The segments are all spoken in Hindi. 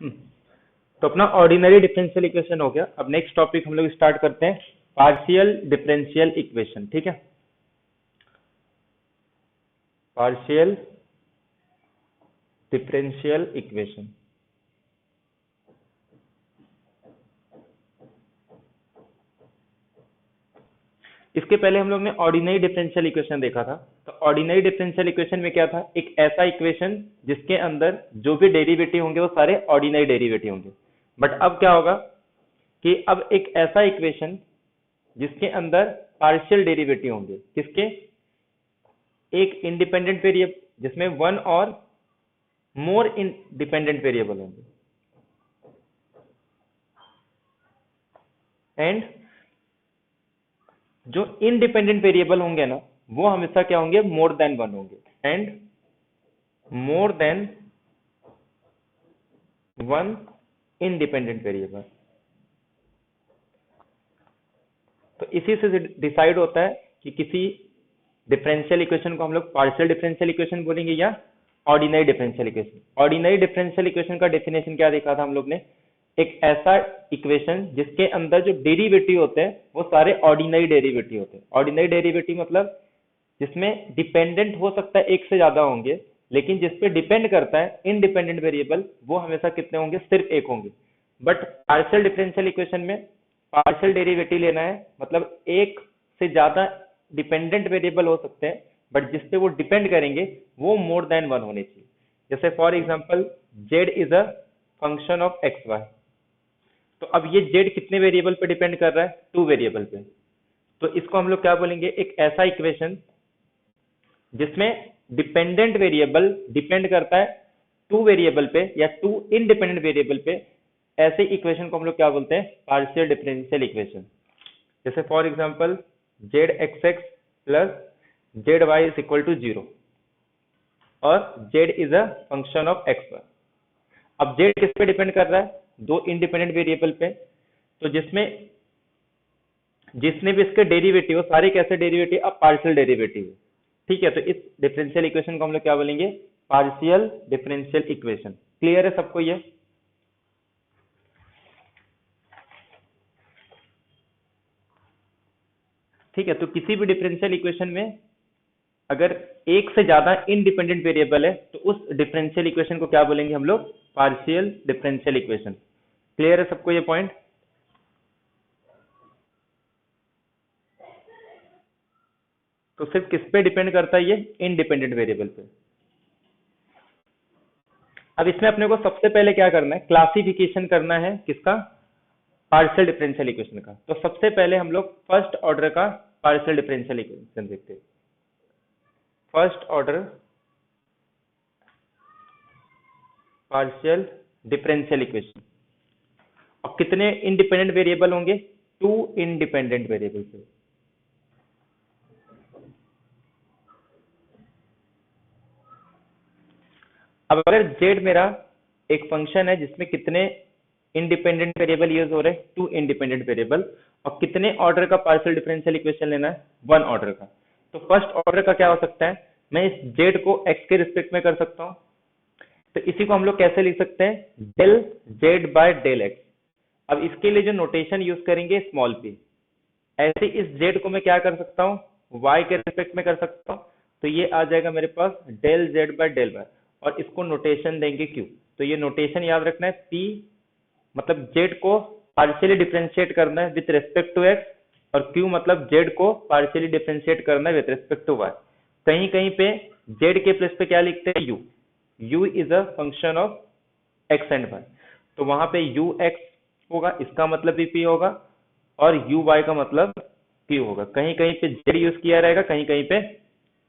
तो अपना ऑर्डिनरी डिफरेंशियल इक्वेशन हो गया। अब नेक्स्ट टॉपिक हम लोग स्टार्ट करते हैं, पार्शियल डिफरेंशियल इक्वेशन। ठीक है, पार्शियल डिफरेंशियल इक्वेशन। इसके पहले हम लोग ने ऑर्डिनरी डिफरेंशियल इक्वेशन देखा था। तो ऑर्डिनरी डिफरेंशियल इक्वेशन में क्या था, एक ऐसा इक्वेशन जिसके अंदर जो भी डेरिवेटिव होंगे वो सारे ऑर्डिनरी डेरिवेटिव होंगे। बट अब क्या होगा कि अब एक ऐसा इक्वेशन जिसके अंदर पार्शियल डेरिवेटिव होंगे, किसके, एक इंडिपेंडेंट वेरिएबल जिसमें वन और मोर इंडिपेंडेंट वेरिएबल होंगे, एंड जो इंडिपेंडेंट वेरिएबल होंगे ना वो हमेशा क्या होंगे, मोर देन वन होंगे, and more than one independent variable. तो इसी से डिसाइड होता है कि किसी डिफरेंशियल इक्वेशन को हम लोग पार्शियल डिफरेंशियल इक्वेशन बोलेंगे या ordinary differential equation. Ordinary differential equation का डेफिनेशन क्या देखा था हम लोग ने, एक ऐसा इक्वेशन जिसके अंदर जो डेरिवेटिव होते हैं वो सारे ऑर्डिनरी डेरिवेटिव होते हैं। ऑर्डिनरी डेरिवेटिव मतलब जिसमें डिपेंडेंट हो सकता है एक से ज्यादा होंगे, लेकिन जिसपे डिपेंड करता है इनडिपेंडेंट वेरिएबल वो हमेशा कितने होंगे, सिर्फ एक होंगे। बट पार्शियल डिफरेंशियल इक्वेशन में पार्शियल डेरिवेटिव लेना है, मतलब एक से ज्यादा डिपेंडेंट वेरिएबल हो सकते हैं, बट जिसपे वो डिपेंड करेंगे वो मोर देन वन होने चाहिए। जैसे for example z is a function of x y. तो अब ये z कितने वेरिएबल पे डिपेंड कर रहा है, टू वेरिएबल पे। तो इसको हम लोग क्या बोलेंगे, एक ऐसा इक्वेशन जिसमें डिपेंडेंट वेरिएबल डिपेंड करता है टू वेरिएबल पे या टू इंडिपेंडेंट वेरिएबल पे, ऐसे इक्वेशन को हम लोग क्या बोलते हैं, पार्शियल डिफरेंशियल इक्वेशन। जैसे for example Z X X plus Z Y is equal to zero और Z is a function of x Y. अब जेड किस पे डिपेंड कर रहा है, दो इंडिपेंडेंट वेरिएबल पे। तो जिसमें जिसने भी इसके डेरिवेटिव हो सारे कैसे डेरिवेटिव, अब पार्शियल डेरिवेटिव है। ठीक है, तो इस डिफरेंशियल इक्वेशन को हम लोग क्या बोलेंगे, पार्शियल डिफरेंशियल इक्वेशन। क्लियर है सबको ये? ठीक है, तो किसी भी डिफरेंशियल इक्वेशन में अगर एक से ज्यादा इंडिपेंडेंट वेरिएबल है तो उस डिफरेंशियल इक्वेशन को क्या बोलेंगे हम लोग, पार्शियल डिफरेंशियल इक्वेशन। क्लियर है सबको ये पॉइंट? तो सिर्फ किस पे डिपेंड करता है ये, इंडिपेंडेंट वेरिएबल पे। अब इसमें अपने को सबसे पहले क्या करना है, क्लासिफिकेशन करना है किसका, पार्शियल डिफरेंशियल इक्वेशन का। तो सबसे पहले हम लोग फर्स्ट ऑर्डर का पार्शियल डिफरेंशियल इक्वेशन देखते हैं। First order partial differential equation. और कितने इंडिपेंडेंट वेरिएबल होंगे, टू इंडिपेंडेंट वेरिएबल से। अब अगर z मेरा एक फंक्शन है जिसमें कितने इंडिपेंडेंट वेरिएबल यूज हो रहे हैं, टू इंडिपेंडेंट वेरिएबल, और कितने ऑर्डर का पार्शियल डिफरेंशियल इक्वेशन लेना है, वन ऑर्डर का। तो फर्स्ट ऑर्डर का क्या हो सकता है, मैं इस z को x के रिस्पेक्ट में कर सकता हूँ। तो इसी को हम लोग कैसे लिख सकते हैं, del z by del x। अब इसके लिए जो नोटेशन यूज करेंगे स्मॉल p। ऐसे इस z को मैं क्या कर सकता हूँ, y के रिस्पेक्ट में कर सकता हूँ। तो ये आ जाएगा मेरे पास del z by del y, और इसको नोटेशन देंगे q। तो ये नोटेशन याद रखना है, p मतलब z को पार्शियली डिफरेंशिएट करना है विथ रेस्पेक्ट टू x, और q मतलब z को पार्शियली डिफरेंशिएट करना है विथ रेस्पेक्ट टू y। कहीं कहीं पे z के प्लेस पे क्या लिखते हैं, u is a function of x and y। तो वहां पे ux होगा, इसका मतलब भी p होगा, और uy का मतलब q होगा। कहीं कहीं पे z यूज किया रहेगा, कहीं कहीं पे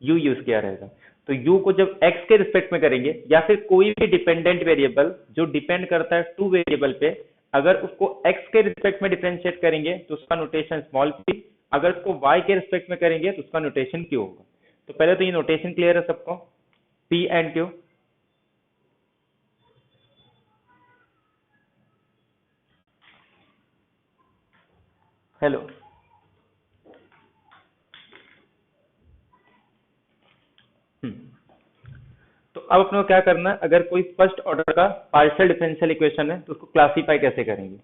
u यूज किया रहेगा। तो u को जब x के रिस्पेक्ट में करेंगे, या फिर कोई भी डिपेंडेंट वेरिएबल जो डिपेंड करता है टू वेरिएबल पे, अगर उसको x के रिस्पेक्ट में डिफरेंशिएट करेंगे तो उसका नोटेशन स्मॉल p, अगर उसको y के रिस्पेक्ट में करेंगे तो उसका नोटेशन q होगा। तो पहले तो ये नोटेशन क्लियर है सबको, p एंड q। हेलो, तो अब अपने को क्या करना है, अगर कोई फर्स्ट ऑर्डर का पार्शियल डिफरेंशियल इक्वेशन है तो उसको क्लासीफाई कैसे करेंगे।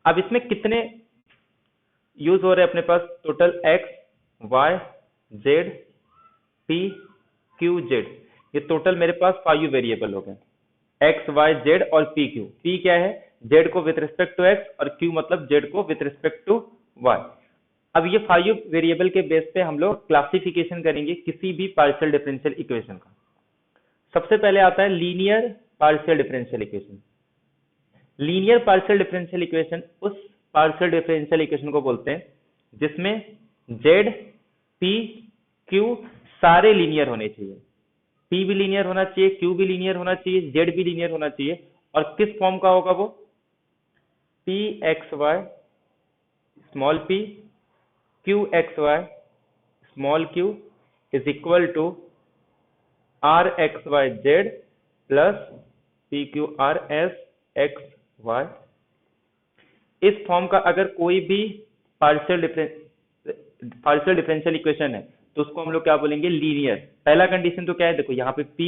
अब इसमें कितने यूज हो रहे हैं अपने पास, total X Y Z P Q Z, ये टोटल मेरे पास 5 वेरिएबल हो गए, एक्स वाई जेड और पी क्यू। पी क्या है, जेड को विथ रिस्पेक्ट टू एक्स, और क्यू मतलब जेड को विथ रिस्पेक्ट टू वाई। अब ये 5 वेरिएबल के बेस पे हम लोग क्लासिफिकेशन करेंगे किसी भी पार्शियल डिफरेंशियल इक्वेशन का। सबसे पहले आता है linear partial differential equation. Linear partial differential equation उस पार्शियल डिफरेंशियल इक्वेशन को बोलते हैं जिसमें जेड पी क्यू सारे लीनियर होने चाहिए। पी भी लीनियर होना चाहिए, क्यू भी लीनियर होना चाहिए, जेड भी लीनियर होना चाहिए। और किस फॉर्म का होगा वो, p x y small p q x y small q is equal to are x Y z plus p q r s x y. इस फॉर्म का अगर कोई भी पार्शियल डिफरेंशियल इक्वेशन है तो उसको हम लोग क्या बोलेंगे, लीनियर। पहला कंडीशन तो क्या है, देखो यहाँ पे p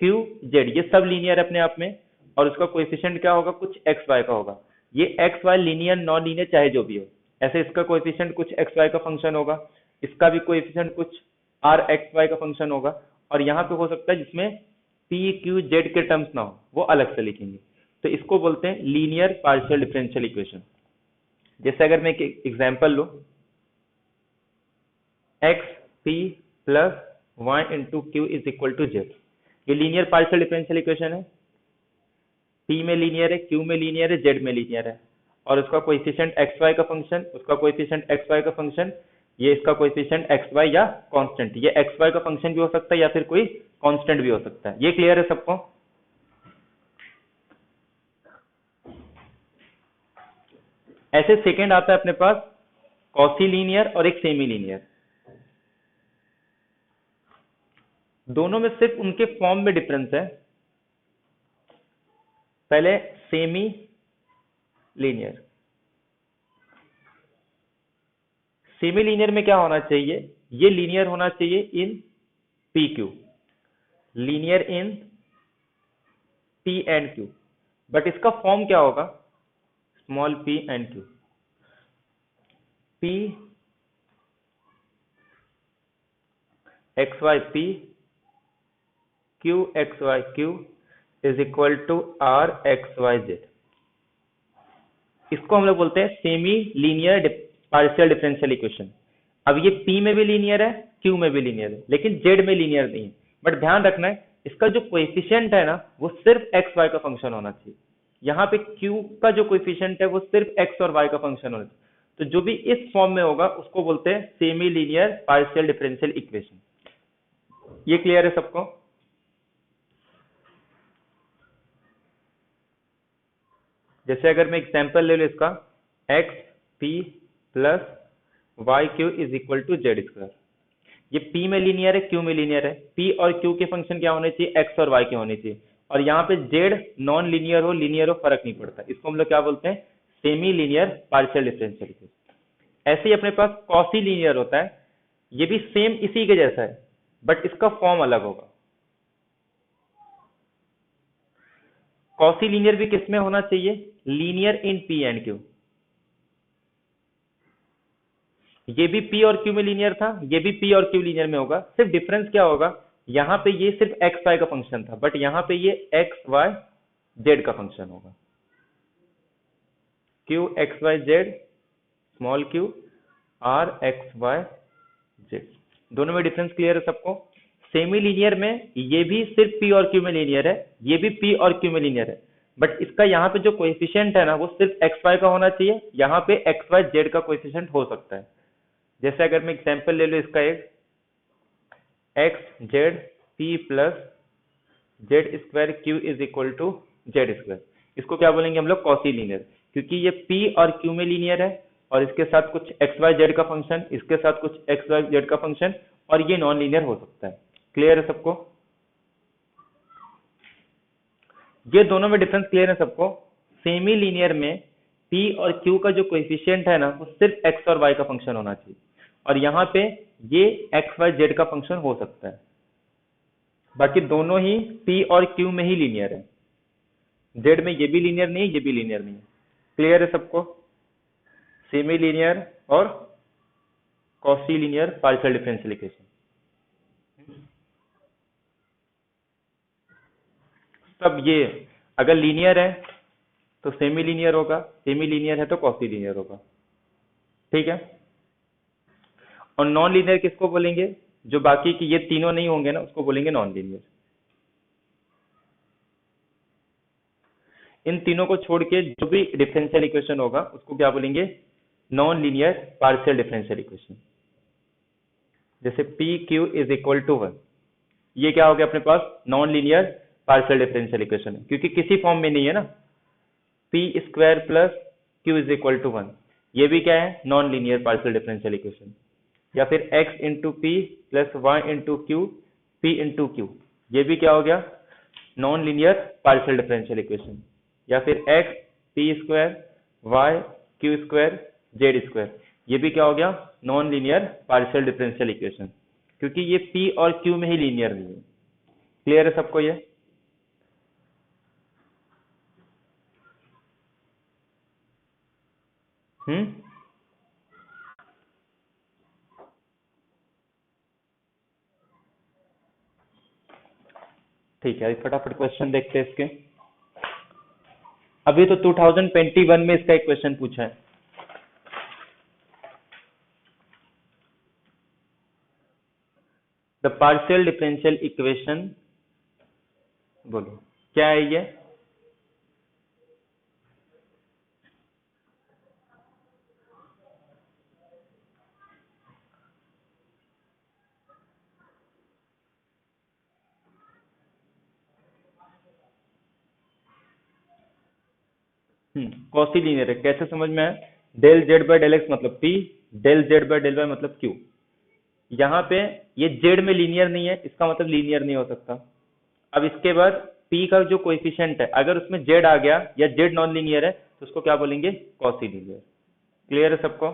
q z ये सब लीनियर अपने आप में, और उसका कोएफिशिएंट क्या होगा, कुछ एक्स वाई का होगा। ये x y linear non linear चाहे जो भी हो, ऐसे इसका कोएफिशिएंट कुछ एक्स वाई का फंक्शन होगा, इसका भी कोएफिशिएंट कुछ आर एक्स वाई का फंक्शन होगा। और यहाँ पे हो सकता है जिसमें पी क्यू जेड के टर्म्स ना हो, वो अलग से लिखेंगे। तो इसको बोलते हैं लीनियर पार्शियल डिफरेंशियल इक्वेशन। जैसे अगर मैं एक एग्जांपल लूं, x p plus Y into q is equal to z, ये लीनियर पार्शियल डिफरेंशियल इक्वेशन है। पी में लीनियर है, क्यू में लीनियर है, जेड में लीनियर है, और उसका कोएफिशिएंट एक्स वाई का फंक्शन, उसका कोएफिशिएंट एक्स वाई का फंक्शन, ये इसका कोएफिशिएंट एक्स वाई या कांस्टेंट, ये एक्स वाई का फंक्शन भी हो सकता है या फिर कोई कांस्टेंट भी हो सकता है। ये क्लियर है सबको। ऐसे सेकंड आता है अपने पास कॉसी लीनियर और एक सेमी लीनियर। दोनों में सिर्फ उनके फॉर्म में डिफरेंस है। पहले सेमी लीनियर, सेमी लीनियर में क्या होना चाहिए, ये लीनियर होना चाहिए in P Q, linear in P and Q, but इसका फॉर्म क्या होगा, small p and q। p X Y p q x Y q is equal to are x Y Z. इसको हम लोग बोलते हैं semi linear partial differential equation. अब ये p में भी लीनियर है, q में भी लीनियर है, लेकिन z में लीनियर नहीं है। बट ध्यान रखना है, इसका जो कोएफिशिएंट है ना, वो सिर्फ एक्स वाई का फंक्शन होना चाहिए। यहाँ पे q का जो कोएफिशिएंट है वो सिर्फ x और y का फंक्शन होना चाहिए। तो जो भी इस फॉर्म में होगा उसको बोलते हैं semi linear partial differential equation. ये क्लियर है सबको। जैसे अगर मैं एग्जांपल ले लूं इसका, x p plus y q is equal to z square. ये p में लीनियर है, q में लीनियर है। p और q के फंक्शन क्या होने चाहिए, x और y के होने चाहिए। और यहाँ पे z नॉन लीनियर हो लीनियर हो फर्क नहीं पड़ता। इसको हम लोग क्या बोलते हैं, semi linear partial differential equation. ऐसे ही अपने पास कॉसी लीनियर होता है, ये भी सेम इसी के जैसा है, बट इसका फॉर्म अलग होगा। कॉसी लीनियर भी किसमें होना चाहिए, linear in p and q। ये भी p और q में लीनियर था, ये भी p और q लीनियर में होगा। सिर्फ डिफरेंस क्या होगा, यहाँ पे ये सिर्फ एक्स वाई का फंक्शन था, बट यहाँ पे ये एक्स वाई जेड का फंक्शन होगा। q x Y z small q r x Y z. दोनों में डिफरेंस क्लियर है सबको। सेमी लीनियर में ये भी सिर्फ p और q में लीनियर है, ये भी p और q में लीनियर है, बट इसका यहाँ पे जो कोएफिशिएंट है ना, वो सिर्फ एक्स वाई का होना चाहिए। यहाँ पे एक्स वाई जेड का कोएफिशिएंट हो सकता है। जैसे अगर मैं एग्जांपल ले लूं इसका, एक x z p plus z square q is equal to z square. इसको क्या बोलेंगे हम लोग, कॉसी लीनियर, क्योंकि ये p और q में लीनियर है, और इसके साथ कुछ एक्स वाई जेड का फंक्शन, इसके साथ कुछ एक्स वाई जेड का फंक्शन, और ये नॉन लीनियर हो सकता है। क्लियर है सबको। ये दोनों में डिफरेंस क्लियर है सबको। सेमी लीनियर में p और q का जो कोएफिशिएंट है ना, वो सिर्फ x और y का फंक्शन होना चाहिए, और यहाँ पे ये एक्स वाई जेड का फंक्शन हो सकता है। बाकी दोनों ही P और Q में ही लीनियर है। जेड में ये भी लीनियर नहीं है, ये भी लीनियर नहीं है। क्लियर है सबको? सेमी लीनियर और quasi linear partial differential equation. तब ये अगर लीनियर है तो सेमी लीनियर होगा, सेमी लीनियर है तो कॉसी लीनियर होगा। ठीक है। और नॉन लीनियर किसको बोलेंगे? जो बाकी की ये तीनों नहीं होंगे ना, उसको बोलेंगे नॉन लीनियर। इन तीनों को छोड़ के जो भी डिफरेंशियल इक्वेशन होगा उसको क्या बोलेंगे? Non linear partial differential equation. जैसे P Q is equal to 1, ये क्या हो गया अपने पास? Non linear partial differential equation है, क्योंकि किसी फॉर्म में नहीं है ना। P square plus Q is equal to 1, ये भी क्या है? Non linear partial differential equation. या फिर x into P plus Y into Q P into Q, ये भी क्या हो गया? Non linear partial differential equation. या फिर x p square y q square z square, ये भी क्या हो गया? Non linear partial differential equation, क्योंकि ये p और q में ही लीनियर नहीं है। क्लियर है सबको ये? हम्म। ठीक है, अभी फटाफट क्वेश्चन देखते हैं इसके। अभी तो 2021 में इसका एक क्वेश्चन पूछा है। द पार्शियल डिफरेंशियल इक्वेशन, बोलो क्या है ये? कॉसी लीनियर है, कैसे समझ में है? Del z by del x मतलब p, del z by del y मतलब q। यहाँ पे ये जेड में लीनियर नहीं है, इसका मतलब लीनियर नहीं हो सकता। अब इसके बाद p का जो कोएफिशिएंट है, अगर उसमें जेड आ गया या जेड नॉन लीनियर है तो उसको क्या बोलेंगे? Quasi linear. क्लियर है सबको?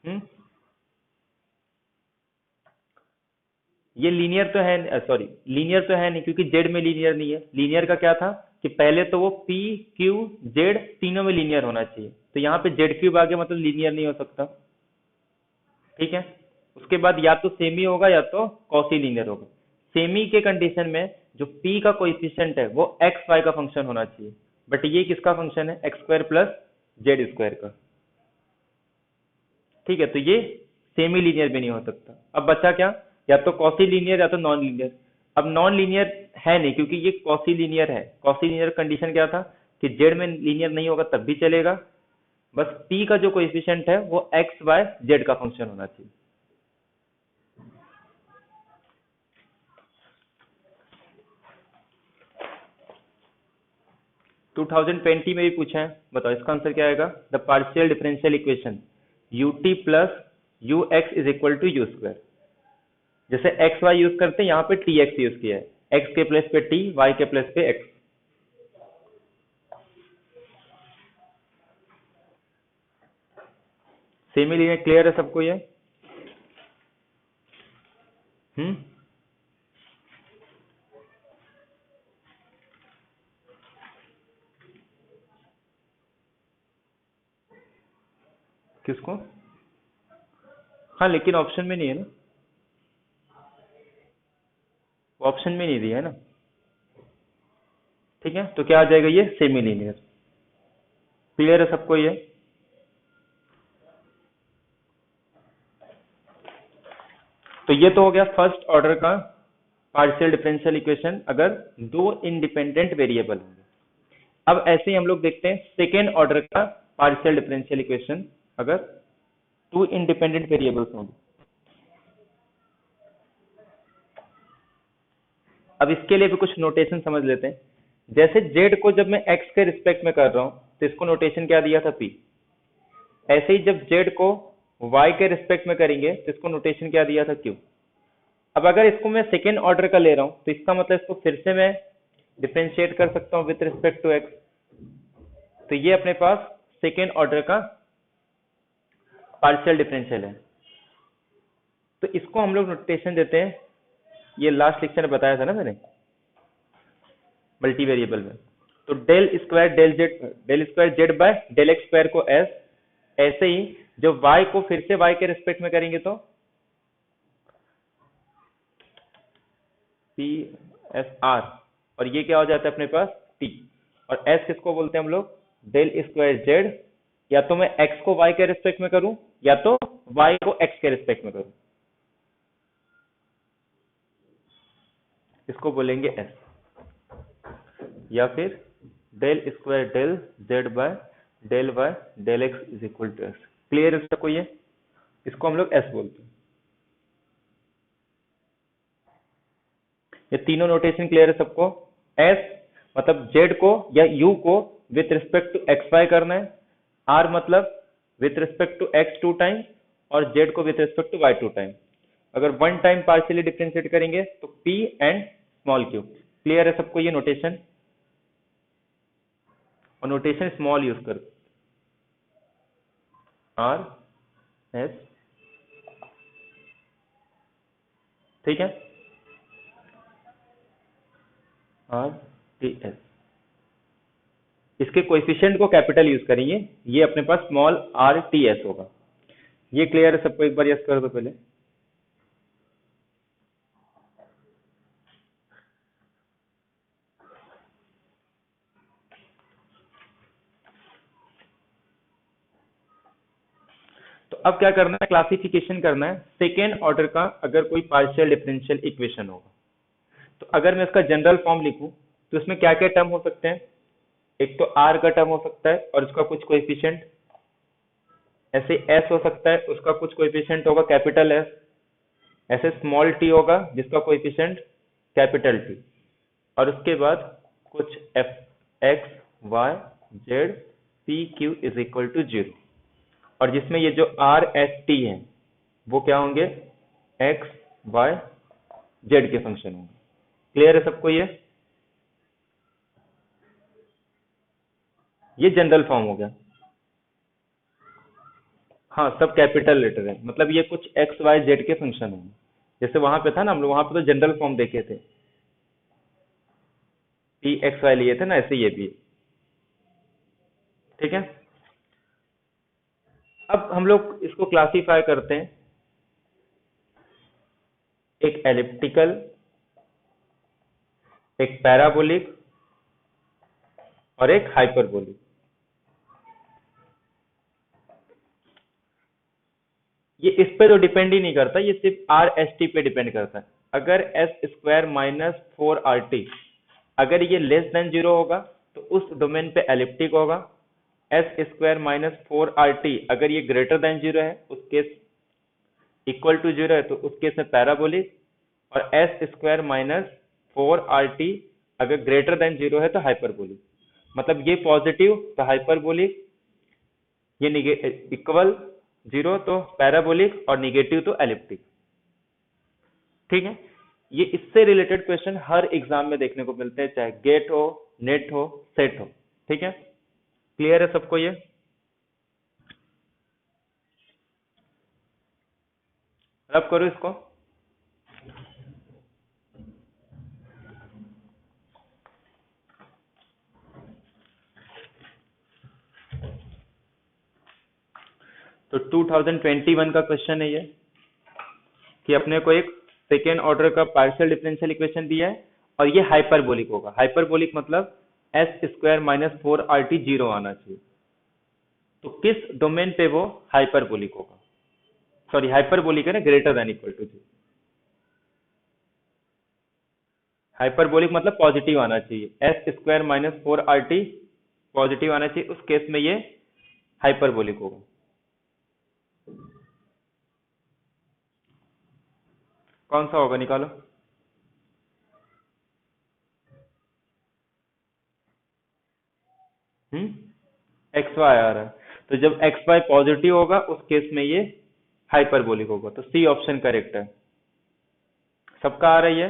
हम्म। ये लीनियर तो है, सॉरी लीनियर तो है नहीं, क्योंकि जेड में लीनियर नहीं है। लीनियर का क्या था कि पहले तो वो पी क्यू जेड तीनों में लीनियर होना चाहिए, तो यहाँ पे जेड क्यूब आ गया मतलब लीनियर नहीं हो सकता। ठीक है। उसके बाद या तो सेमी होगा या तो कॉसी लीनियर होगा। सेमी के कंडीशन में जो p का कोएफिशिएंट है वो एक्स वाई का फंक्शन होना चाहिए, बट ये किसका फंक्शन है? X square plus z square का। ठीक है, तो ये सेमी लीनियर भी नहीं हो सकता। अब बचा क्या? या तो कॉसी लीनियर या तो नॉन लीनियर। अब नॉन लीनियर है नहीं, क्योंकि ये कॉसी लीनियर है। कॉसी लीनियर कंडीशन क्या था कि जेड में लीनियर नहीं होगा तब भी चलेगा, बस p का जो कोएफिशिएंट है वो एक्स वाई जेड का फंक्शन होना चाहिए। 2020 में भी पूछा है, बताओ इसका आंसर क्या आएगा? The partial differential equation ut plus u x is equal to u square. जैसे एक्स वाई यूज करते हैं, यहाँ पे टी एक्स यूज किया है। एक्स के प्लेस पे टी, वाई के प्लेस पे एक्स। सेमी लीनियर क्लियर है सबको ये? हम्म। किसको? हाँ, लेकिन ऑप्शन में नहीं है ना, ऑप्शन में नहीं दिया है ना। ठीक है, तो क्या आ जाएगा? ये सेमी लीनियर। क्लियर है सबको ये? तो ये तो हो गया फर्स्ट ऑर्डर का पार्शियल डिफरेंशियल इक्वेशन अगर दो इंडिपेंडेंट वेरिएबल होंगे। अब ऐसे ही हम लोग देखते हैं सेकेंड ऑर्डर का पार्शियल डिफरेंशियल इक्वेशन अगर टू इंडिपेंडेंट वेरिएबल्स होंगे। अब इसके लिए भी कुछ नोटेशन समझ लेते हैं। जैसे z को जब मैं x के रिस्पेक्ट में कर रहा हूं तो इसको नोटेशन क्या दिया था? p। ऐसे ही जब z को y के रिस्पेक्ट में करेंगे तो इसको नोटेशन क्या दिया था? q। अब अगर इसको मैं सेकेंड ऑर्डर का ले रहा हूं तो इसका मतलब इसको फिर से मैं डिफरेंशिएट कर सकता हूं विथ रिस्पेक्ट टू x। तो ये अपने पास सेकेंड ऑर्डर का पार्शियल डिफरेंशियल है। तो इसको हम लोग नोटेशन देते हैं, ये लास्ट लेक्चर में बताया था ना मैंने मल्टी वेरिएबल में। तो del square z by del x square को एस, ऐसे ही जब y को फिर से y के रिस्पेक्ट में करेंगे तो पी एस आर, और ये क्या हो जाता है अपने पास t, और s किसको बोलते हैं हम लोग, डेल स्क्वायर जेड, या तो मैं x को y के रिस्पेक्ट में करूं या तो y को x के रिस्पेक्ट में करूं, इसको बोलेंगे s, या फिर del square del z by del y del x is equal to s. Clear है सबको ये, इसको हम लोग एस बोलते हैं। ये तीनों नोटेशन क्लियर है सबको। एस मतलब जेड को या यू को with respect to x y करना है, आर मतलब with respect to x 2 time और जेड को with respect to y 2 time. अगर 1 टाइम पार्शियली डिफरेंशिएट करेंगे तो p and small q. Clear है सबको ये नोटेशन, और नोटेशन स्मॉल यूज कर, आर एस, ठीक है, आर टी एस। इसके कोएफिशिएंट को कैपिटल यूज करेंगे, ये अपने पास स्मॉल आर टी एस होगा। ये क्लियर है सबको, एक बार यस कर दो पहले। तो अब क्या करना है, क्लासिफिकेशन करना है सेकेंड ऑर्डर का। अगर कोई पार्शियल डिफरेंशियल इक्वेशन होगा तो अगर मैं इसका जनरल फॉर्म लिखूं तो इसमें क्या क्या टर्म हो सकते हैं, एक तो आर का टर्म हो सकता है और उसका कुछ कोएफिशिएंट, ऐसे एस हो सकता है उसका कुछ कोएफिशिएंट होगा कैपिटल एस, ऐसे स्मॉल टी होगा जिसका कोएफिशिएंट कैपिटल टी, और उसके बाद कुछ f x Y Z P Q is equal to 0, और जिसमें ये जो आर एस टी है वो क्या होंगे, एक्स वाई जेड के फंक्शन होंगे। क्लियर है सबको ये जनरल फॉर्म हो गया। हाँ सब कैपिटल लेटर है, मतलब ये कुछ एक्स वाई जेड के फंक्शन होंगे। जैसे वहां पे था ना, हम लोग वहां पे तो जनरल फॉर्म देखे थे, पी एक्स वाई लिए थे ना, ऐसे ये भी है। ठीक है, अब हम लोग इसको क्लासीफाई करते हैं, एक एलिप्टिकल, एक पैराबोलिक और एक हाइपरबोलिक। ये इस पे तो डिपेंड ही नहीं करता, ये सिर्फ आर एस टी पे डिपेंड करता है। अगर एस स्क्वायर माइनस 4 RT अगर ये लेस देन 0 होगा तो उस डोमेन पे एलिप्टिक होगा। एस स्क्वायर माइनस 4 RT अगर ये ग्रेटर देन 0 है, उस केस इक्वल टू 0 है तो उस केस में पैराबोलिक, और एस स्क्वायर माइनस 4 RT अगर ग्रेटर देन 0 है तो हाइपरबोलिक। मतलब ये पॉजिटिव तो हाइपरबोलिक, ये इक्वल 0 तो पैराबोलिक, और निगेटिव तो एलिप्टिक। ठीक है, ये इससे रिलेटेड क्वेश्चन हर एग्जाम में देखने को मिलते हैं, चाहे गेट हो, नेट हो, सेट हो। ठीक है, क्लियर है सबको ये। अब करो इसको। तो 2021 का क्वेश्चन है ये, कि अपने को एक सेकेंड ऑर्डर का पार्शियल डिफरेंशियल इक्वेशन दिया है और ये हाइपरबोलिक होगा। हाइपरबोलिक मतलब एस स्क्वायर माइनस 4 RT 0 आना चाहिए। तो किस डोमेन पे वो हाइपरबोलिक होगा, सॉरी हाइपरबोलिक है ना, greater than equal to 0। Hyperbolic मतलब पॉजिटिव आना चाहिए, s square minus 4 RT positive आना चाहिए, उस केस में ये हाइपरबोलिक होगा। कौन सा होगा निकालो। एक्स वाई आ रहा है, तो जब एक्स वाई पॉजिटिव होगा उस केस में ये हाइपरबोलिक होगा, तो सी ऑप्शन करेक्ट है। सबका आ रही है।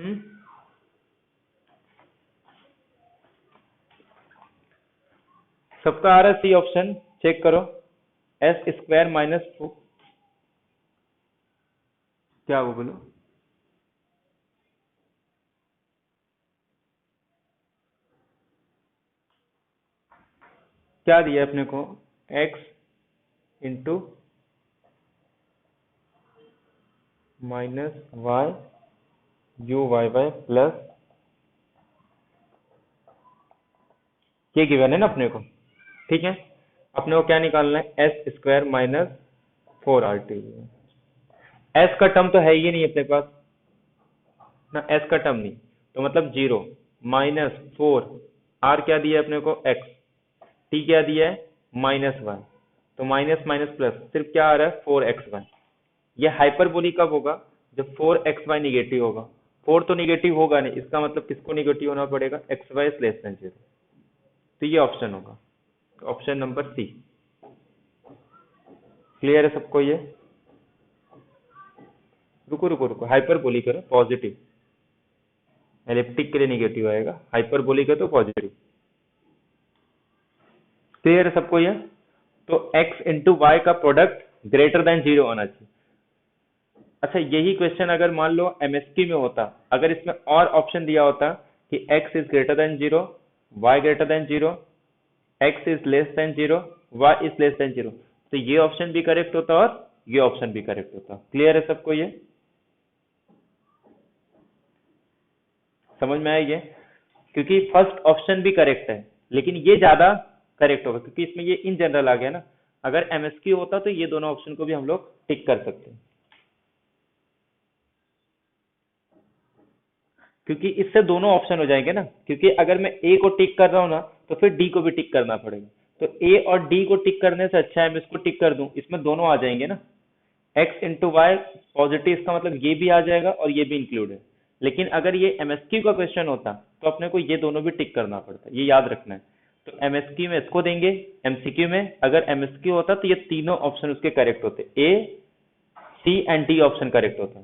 हम्म, सबका आ रहा है सी ऑप्शन, चेक करो। एस स्क्वायर माइनस, क्या वो बोलो, क्या दिया अपने को, x into minus y u y y plus, ये गिवन है ना अपने को, ठीक है। अपने को क्या निकालना है, S square minus 4RT। S का टर्म तो है ही नहीं अपने पास ना, एस का टर्म नहीं, तो मतलब 0 माइनस 4, आर क्या दिया है अपने को, एक्स, टी क्या दिया है, -1, तो माइनस माइनस प्लस, सिर्फ क्या आ रहा है, 4xy। ये हाइपरबोलिक कब होगा, जब 4xy निगेटिव होगा। 4 तो निगेटिव होगा नहीं, इसका मतलब किसको निगेटिव होना पड़ेगा, xy लेस देन 0। तो ये ऑप्शन होगा, ऑप्शन नंबर सी। क्लियर है सबको ये? रुको रुको रुको, हाइपरबोलिक है ना, पॉजिटिव, एलिप्टिक के लिए निगेटिव आएगा, हाइपरबोलिक है तो पॉजिटिव। क्लियर है सबको ये? तो x इंटू वाई का प्रोडक्ट ग्रेटर देन 0 होना चाहिए। अच्छा, यही क्वेश्चन अगर मान लो एमएसक्यू में होता, अगर इसमें और ऑप्शन दिया होता कि x is greater than 0, y greater than 0, x is less than 0, y is less than 0, तो ये ऑप्शन भी करेक्ट होता और ये ऑप्शन भी करेक्ट होता। क्लियर है सबको ये? समझ में आया ये? क्योंकि फर्स्ट ऑप्शन भी करेक्ट है, लेकिन ये ज्यादा करेक्ट होगा क्योंकि इसमें ये इन जनरल आ गया ना। अगर एमएसक्यू होता तो ये दोनों ऑप्शन को भी हम लोग टिक कर सकते हैं, क्योंकि इससे दोनों ऑप्शन हो जाएंगे ना। क्योंकि अगर मैं ए को टिक कर रहा हूँ ना, तो फिर डी को भी टिक करना पड़ेगा। तो ए और डी को टिक करने से अच्छा है मैं इसको टिक कर दूं, इसमें दोनों आ जाएंगे ना। एक्स इंटू वाई पॉजिटिव, इसका मतलब ये भी आ जाएगा और ये भी इंक्लूड है। लेकिन अगर ये एमएसक्यू का क्वेश्चन होता तो अपने को ये दोनों भी टिक करना पड़ता, ये याद रखना है। तो एमएसक्यू में इसको देंगे, एमसीक्यू में अगर एमएसक्यू होता तो ये तीनों ऑप्शन उसके करेक्ट होते, ए सी एंड डी ऑप्शन करेक्ट होता।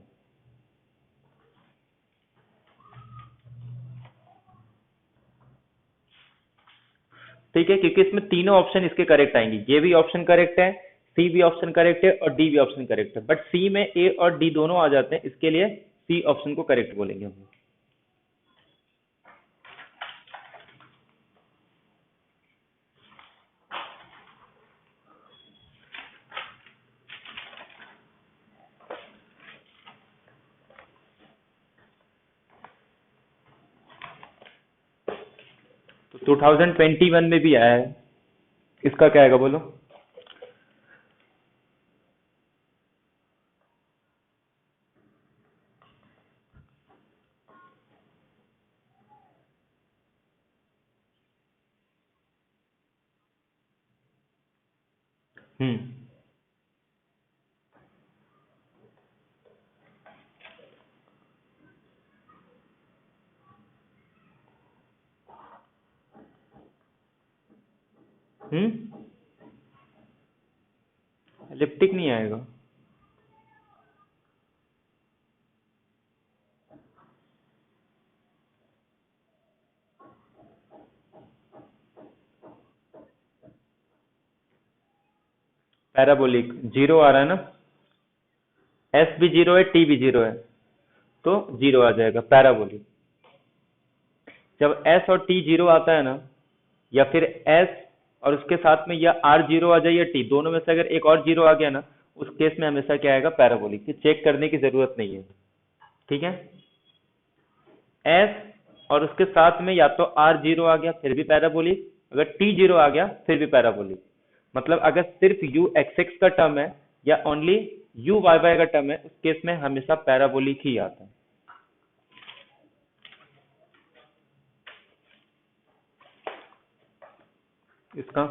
ठीक है, क्योंकि इसमें तीनों ऑप्शन इसके करेक्ट आएंगे, ये भी ऑप्शन करेक्ट है, सी भी ऑप्शन करेक्ट है और डी भी ऑप्शन करेक्ट है। बट सी में ए और डी दोनों आ जाते हैं, इसके लिए सी ऑप्शन को करेक्ट बोलेंगे हम। तो 2021 में भी आया है, इसका क्या आएगा बोलो? हम्म, हम्म, एलिप्टिक नहीं आएगा। पैराबोलिक जीरो आ रहा है ना, एस भी जीरो है, टी भी जीरो है, तो जीरो आ जाएगा पैराबोलिक। जब एस और टी जीरो आता है ना, या फिर एस और उसके साथ में या आर जीरो आ जाए या टी, दोनों में से अगर एक और जीरो आ गया ना, उस केस में हमेशा क्या आएगा, पैराबोलिक। चेक करने की जरूरत नहीं है, ठीक है। एस और उसके साथ में या तो आर जीरो आ गया फिर भी पैराबोलिक, अगर टी जीरो आ गया फिर भी पैराबोलिक। मतलब अगर सिर्फ यू एक्स एक्स का टर्म है या ओनली यू वाई वाई का टर्म है, उस केस में हमेशा पैराबोलिक ही आता है इसका।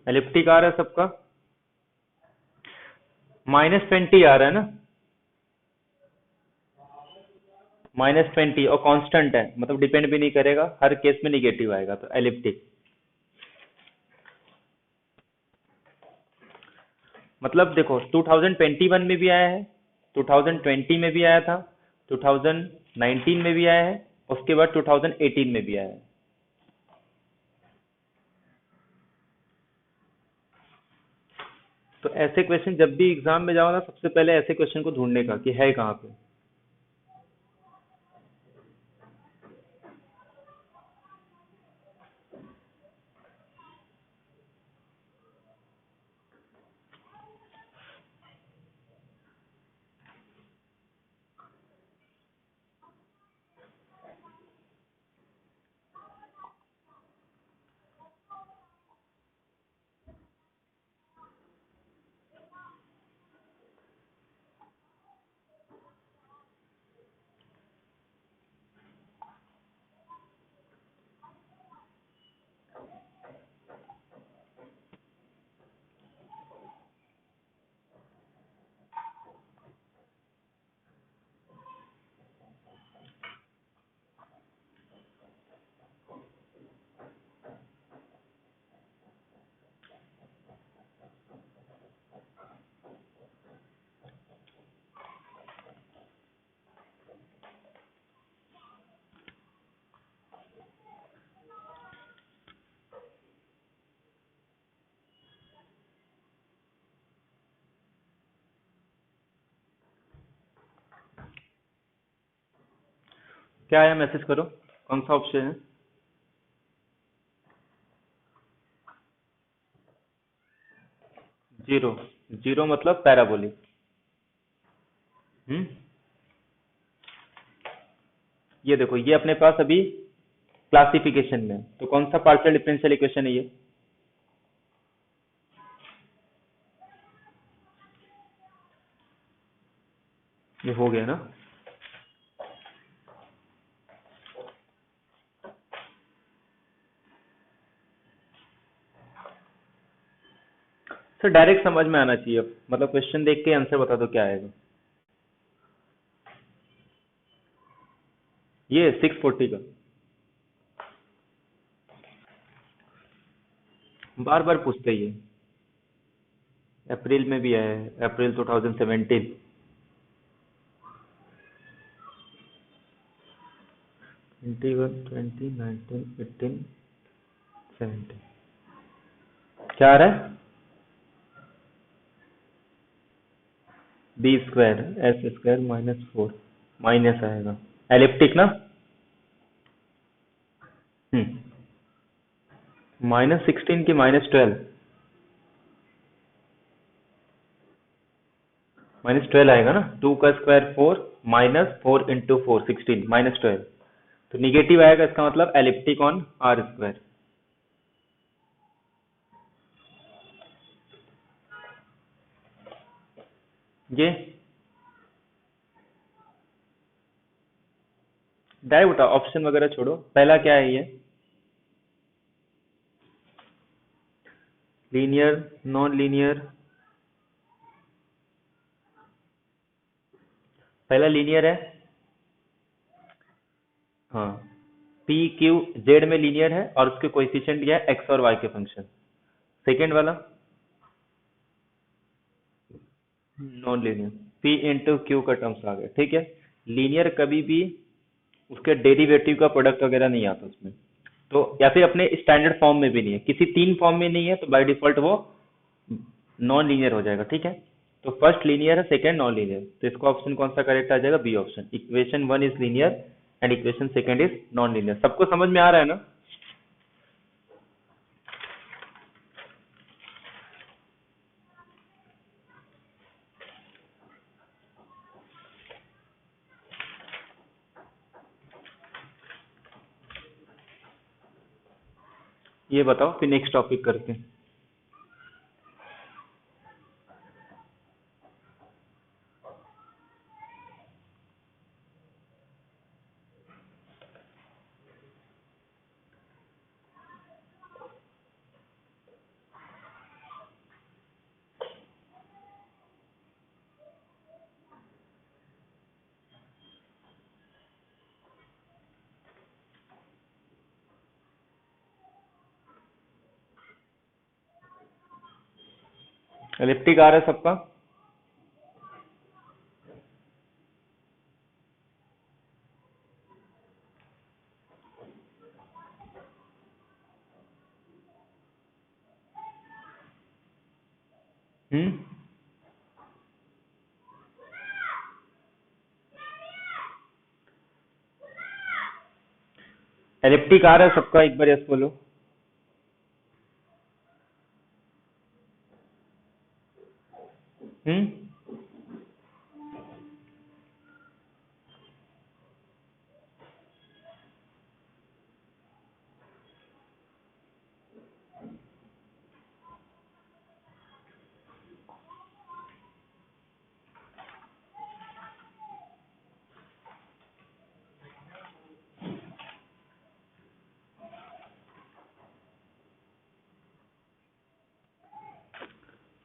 एलिप्टिक आ रहा है सबका, -20 आ रहा है ना, -20 और कांस्टेंट है, मतलब डिपेंड भी नहीं करेगा, हर केस में निगेटिव आएगा, तो एलिप्टिक। मतलब देखो 2021 में भी आया है, 2020 में भी आया था, 2019 में भी आया है, उसके बाद 2018 में भी आया है। तो ऐसे क्वेश्चन जब भी एग्जाम में जाओ ना, सबसे पहले ऐसे क्वेश्चन को ढूंढने का कि है कहाँ पे। क्या आया, मैसेज करो, कौन सा ऑप्शन है। जीरो, जीरो मतलब पैराबोलिक। हम्म, ये देखो, ये अपने पास अभी क्लासिफिकेशन में है, तो कौन सा पार्शियल डिफरेंशियल इक्वेशन है ये हो गया ना। सर डायरेक्ट समझ में आना चाहिए, मतलब क्वेश्चन देख के आंसर बता दो क्या आएगा। ये 640 का, बार बार पूछते ही है, अप्रैल में भी आया है, अप्रैल 2017। 21, 20, 19, 18, 17, क्या आ रहा है, b² s² -4, माइनस आएगा, एलिप्टिक ना। -16 की -12, -12 आएगा ना, 2 का स्क्वायर 4, -4 इंटू 4 16, -12, तो निगेटिव आएगा, इसका मतलब एलिप्टिक ऑन r²। ये डायरेक्ट बताओ, ऑप्शन वगैरह छोड़ो, पहला क्या है ये, लीनियर, नॉन लीनियर। पहला लीनियर है, हाँ, पी क्यू जेड में लीनियर है और उसके कोएफिशिएंट दिया है एक्स और वाई के फंक्शन। सेकेंड वाला non linear, P into Q का टर्म्स आ गया, ठीक है। लीनियर कभी भी उसके डेरिवेटिव का प्रोडक्ट वगैरह नहीं आता उसमें, तो या फिर अपने स्टैंडर्ड फॉर्म में भी नहीं है, किसी तीन फॉर्म में नहीं है, तो बाय डिफॉल्ट वो नॉन लीनियर हो जाएगा, ठीक है। तो फर्स्ट लीनियर है, सेकंड नॉन लीनियर, तो इसका ऑप्शन कौन सा करेक्ट आ जाएगा, b option, equation 1 is linear and equation second is non linear. सबको समझ में आ रहा है ना। ये बताओ, फिर नेक्स्ट टॉपिक करते हैं। एलिप्टिक आ रहा है सबका? हम्म, एलिप्टिक आ रहा है सबका? एक बार यस बोलो। हम्म,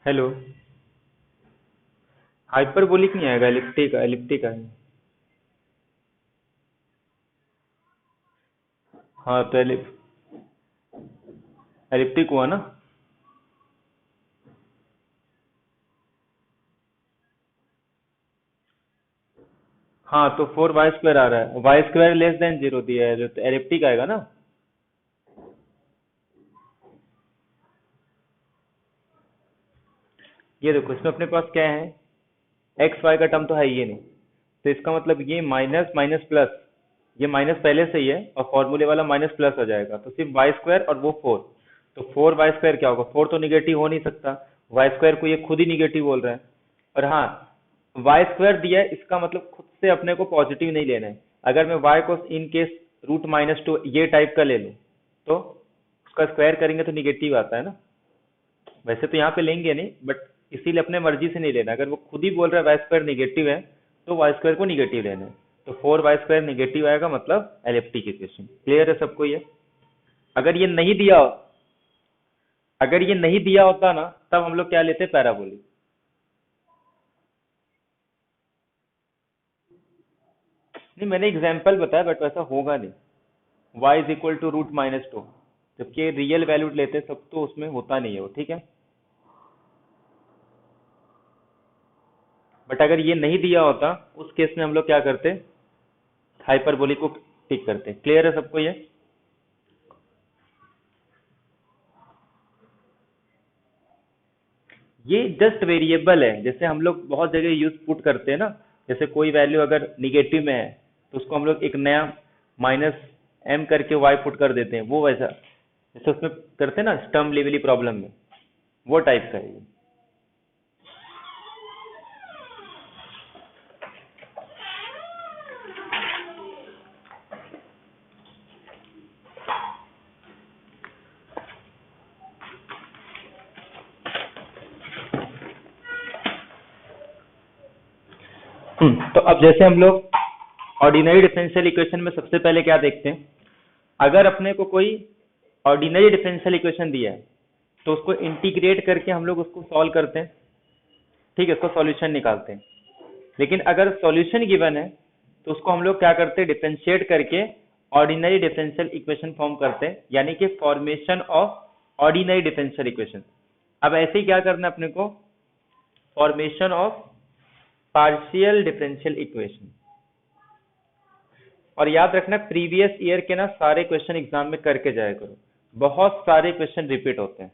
हेलो। हाइपरबोलिक नहीं आएगा, एलिप्टिक एलिप्टिक आएगा। हाँ तो एलिप्टिक हुआ ना? हाँ तो 4 y² आ रहा है, y² लेस देन 0 दिया है तो एलिप्टिक आएगा ना? ये देखो इसमें अपने पास क्या है, एक्स वाई का टर्म तो है ही नहीं, तो इसका मतलब ये माइनस माइनस प्लस, ये माइनस पहले से ही है और फॉर्मूले वाला माइनस प्लस हो जाएगा, तो सिर्फ y² और वो 4। तो 4 y² क्या होगा? 4 तो निगेटिव हो नहीं सकता, y² को ये खुद ही निगेटिव बोल रहा है। और हाँ, y² दिया है, इसका मतलब खुद से अपने को पॉजिटिव नहीं लेना है। अगर मैं y को इन केस √-2 ये टाइप का ले लूँ, तो उसका स्क्वायर करेंगे तो निगेटिव आता है ना। वैसे तो यहाँ पे लेंगे नहीं, बट इसीलिए अपने मर्जी से नहीं लेना। अगर वो खुद ही बोल रहा है y² निगेटिव है, तो y² को निगेटिव लेना है। तो 4 y² निगेटिव आएगा, मतलब एलिप्टिक इक्वेशन। क्लियर है सबको ये? अगर ये नहीं दिया अगर ये नहीं दिया होता ना, तब हम लोग क्या लेते? पैराबोलिक। नहीं, मैंने एग्जाम्पल बताया, बट वैसा होगा नहीं। y = √-2, जबकि रियल वैल्यू लेते सब तो उसमें होता नहीं है वो, ठीक है। बट अगर ये नहीं दिया होता, उस केस में हम लोग क्या करते? हाइपरबोलिक को टिक करते। क्लियर है सबको ये? ये जस्ट वेरिएबल है, जैसे हम लोग बहुत जगह यूज पुट करते हैं ना। जैसे कोई वैल्यू अगर निगेटिव में है, तो उसको हम लोग एक नया -m करके y पुट कर देते हैं, वो वैसा जैसे उसमें करते हैं ना स्टर्म लिवली प्रॉब्लम में, वो टाइप का है ये। तो अब जैसे हम लोग ऑर्डिनरी डिफरेंशियल इक्वेशन में सबसे पहले क्या देखते हैं, अगर अपने को कोई ऑर्डिनरी डिफरेंशियल इक्वेशन दिया है, तो उसको इंटीग्रेट करके हम लोग उसको सॉल्व करते हैं, ठीक है, उसको सॉल्यूशन निकालते हैं। लेकिन अगर सॉल्यूशन गिवन है, तो उसको हम लोग क्या करते हैं? डिफरेंशिएट करके ऑर्डिनरी डिफरेंशियल इक्वेशन फॉर्म करते हैं, यानी कि formation of ordinary differential equation. अब ऐसे ही क्या करना है अपने को? Formation of partial differential equation. और याद रखना, प्रीवियस ईयर के ना सारे क्वेश्चन एग्जाम में करके जाया करो, बहुत सारे क्वेश्चन रिपीट होते हैं,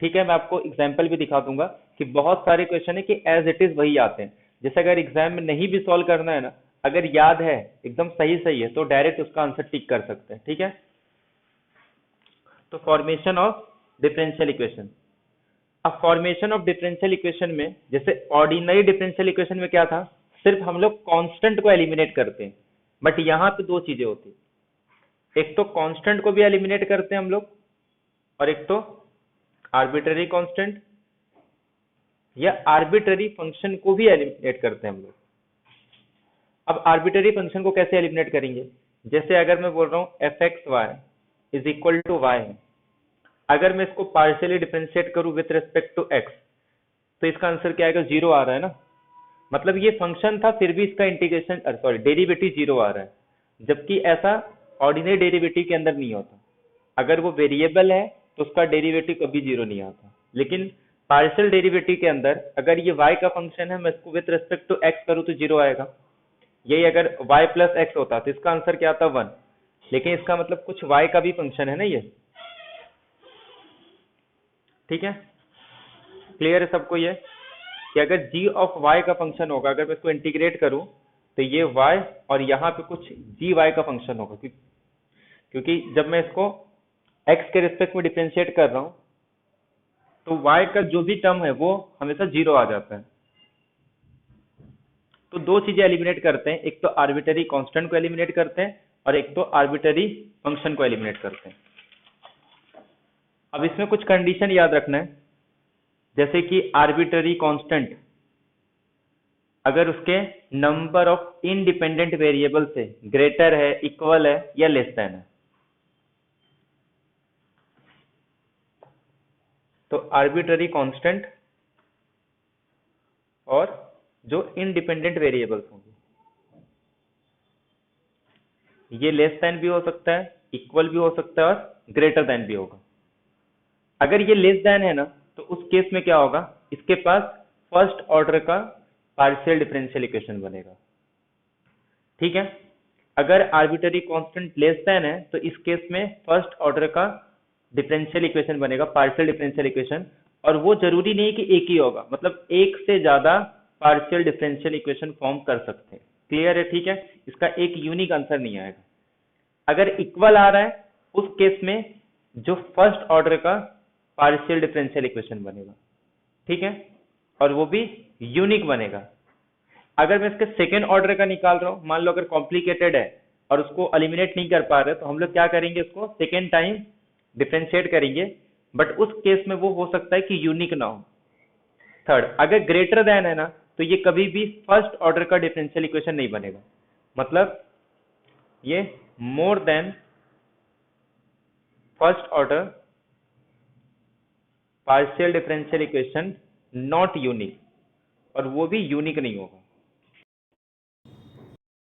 ठीक है। मैं आपको एग्जाम्पल भी दिखा दूंगा कि बहुत सारे क्वेश्चन है कि एज इट इज वही आते हैं। जैसे अगर एग्जाम में नहीं भी सॉल्व करना है ना, अगर याद है एकदम सही सही है, तो डायरेक्ट उसका आंसर टिक कर सकते हैं, ठीक है। तो फॉर्मेशन ऑफ डिफरेंशियल इक्वेशन। अब फॉर्मेशन ऑफ डिफरेंशियल इक्वेशन में, जैसे ऑर्डिनरी डिफरेंशियल इक्वेशन में क्या था? सिर्फ हम लोग कांस्टेंट को एलिमिनेट करते हैं। बट यहाँ पे दो चीजें होती है, एक तो कांस्टेंट को भी एलिमिनेट करते हैं हम लोग, और एक तो आर्बिट्ररी कांस्टेंट या आर्बिट्ररी फंक्शन को भी एलिमिनेट करते हैं हम लोग। अब आर्बिट्ररी फंक्शन को कैसे एलिमिनेट करेंगे? जैसे अगर मैं बोल रहा हूँ fxy = y है, अगर मैं इसको पार्शियली डिफरेंशिएट करूं विथ रिस्पेक्ट टू x, तो इसका आंसर क्या आएगा? 0 आ रहा है ना। मतलब ये फंक्शन था, फिर भी इसका इंटीग्रेशन सॉरी डेरिवेटिव 0 आ रहा है, जबकि ऐसा ऑर्डिनरी डेरिवेटिव के अंदर नहीं होता। अगर वो वेरिएबल है, तो उसका डेरिवेटिव कभी 0 नहीं आता, लेकिन पार्शियल डेरिवेटिव के अंदर अगर ये y का फंक्शन है, मैं इसको विथ रिस्पेक्ट टू x करूँ तो 0 आएगा। यही अगर y प्लस एक्स होता तो इसका आंसर क्या आता 1, लेकिन इसका मतलब कुछ y का भी फंक्शन है ना ये। ठीक है, क्लियर है सबको ये कि अगर g ऑफ y का फंक्शन होगा, अगर मैं इसको इंटीग्रेट करूं तो ये y और यहाँ पे कुछ gy का फंक्शन होगा, क्योंकि जब मैं इसको x के रिस्पेक्ट में डिफरेंशिएट कर रहा हूं तो y का जो भी टर्म है वो हमेशा 0 आ जाता है। तो दो चीजें एलिमिनेट करते हैं, एक तो आर्बिटरी कांस्टेंट को एलिमिनेट करते हैं और एक तो आर्बिटरी फंक्शन को एलिमिनेट करते हैं। अब इसमें कुछ कंडीशन याद रखना है, जैसे कि आर्बिटरी कांस्टेंट अगर उसके नंबर ऑफ इंडिपेंडेंट वेरिएबल से ग्रेटर है, इक्वल है या लेस देन है। तो आर्बिटरी कांस्टेंट और जो इंडिपेंडेंट वेरिएबल्स होंगे ये लेस देन भी हो सकता है, इक्वल भी हो सकता है और ग्रेटर देन भी होगा। अगर ये लेस देन है ना तो उस केस में क्या होगा, इसके पास फर्स्ट ऑर्डर का पार्शियल डिफरेंशियल इक्वेशन बनेगा। ठीक है, अगर आर्बिटरी कांस्टेंट लेस देन है तो इस केस में फर्स्ट ऑर्डर का डिफरेंशियल इक्वेशन बनेगा, पार्शियल डिफरेंशियल इक्वेशन, और वो जरूरी नहीं कि एक ही होगा, मतलब एक से ज्यादा पार्शियल डिफरेंशियल इक्वेशन फॉर्म कर सकते हैं। क्लियर है? ठीक है, इसका एक यूनिक आंसर नहीं आएगा। अगर इक्वल आ रहा है उस केस में जो फर्स्ट ऑर्डर का पार्शियल डिफरेंशियल इक्वेशन बनेगा, ठीक है, और वो भी यूनिक बनेगा। अगर मैं इसके सेकेंड ऑर्डर का निकाल रहा हूं, मान लो अगर कॉम्प्लिकेटेड है और उसको एलिमिनेट नहीं कर पा रहे तो हम लोग क्या करेंगे, इसको सेकेंड टाइम डिफरेंशिएट करेंगे, बट उस केस में वो हो सकता है कि यूनिक ना हो। थर्ड, अगर ग्रेटर देन है ना तो ये कभी भी फर्स्ट ऑर्डर का डिफरेंशियल इक्वेशन नहीं बनेगा, मतलब ये more than first order partial differential equation not unique, और वो भी यूनिक नहीं होगा।